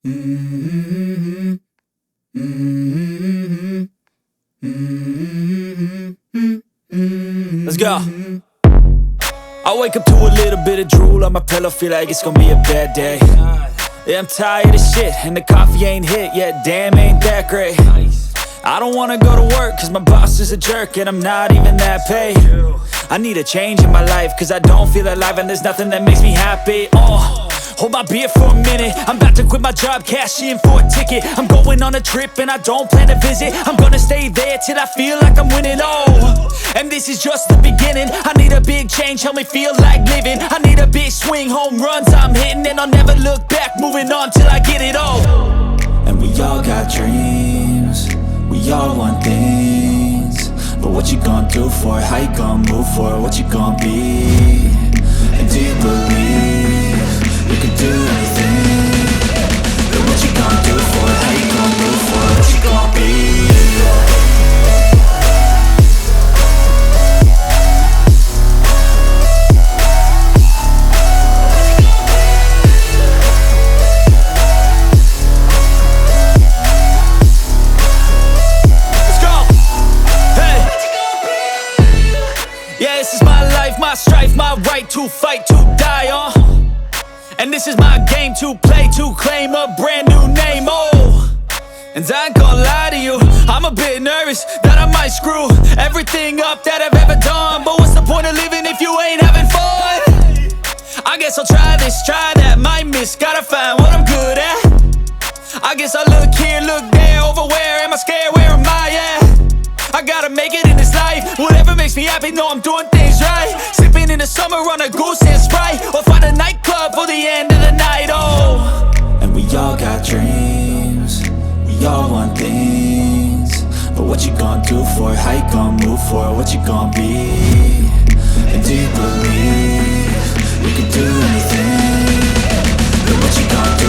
Mm-hmm. Mm-hmm. Mm-hmm. Let's go. I wake up to a little bit of drool on my pillow, feel like it's gonna be a bad day. Yeah, I'm tired of shit, and the coffee ain't hit yet, damn, ain't that great. I don't wanna go to work, cause my boss is a jerk, and I'm not even that paid. I need a change in my life, cause I don't feel alive, and there's nothing that makes me happy. Hold my beer for a minute, I'm about to quit my job, cash in for a ticket. I'm going on a trip and I don't plan to visit. I'm gonna stay there till I feel like I'm winning, and this is just the beginning. I need a big change, help me feel like living. I need a big swing, home runs I'm hitting, and I'll never look back, moving on till I get it all. And we all got dreams, we all want things, but what you gonna do for it? How you gonna move for it? What you gonna be? And do you believe you can do anything? But what you gonna do for it? How you gonna move for it? What you gonna be? My strife, my right to fight, to die on. And this is my game to play, to claim a brand new name, And I ain't gonna lie to you, I'm a bit nervous that I might screw everything up that I've ever done. But what's the point of living if you ain't having fun? I guess I'll try this, try that, might miss, gotta find what I'm good at. I guess I look here, look there, over where am I scared, where am I at? I gotta make it in this life, whatever makes me happy, know I'm doing things right. Sipping in the summer on a goose and Sprite, or find a nightclub for the end of the night, And we all got dreams, we all want things, but what you gonna do for it? How you gonna move for it? What you gonna be? And do you believe you can do anything? But what you gonna do?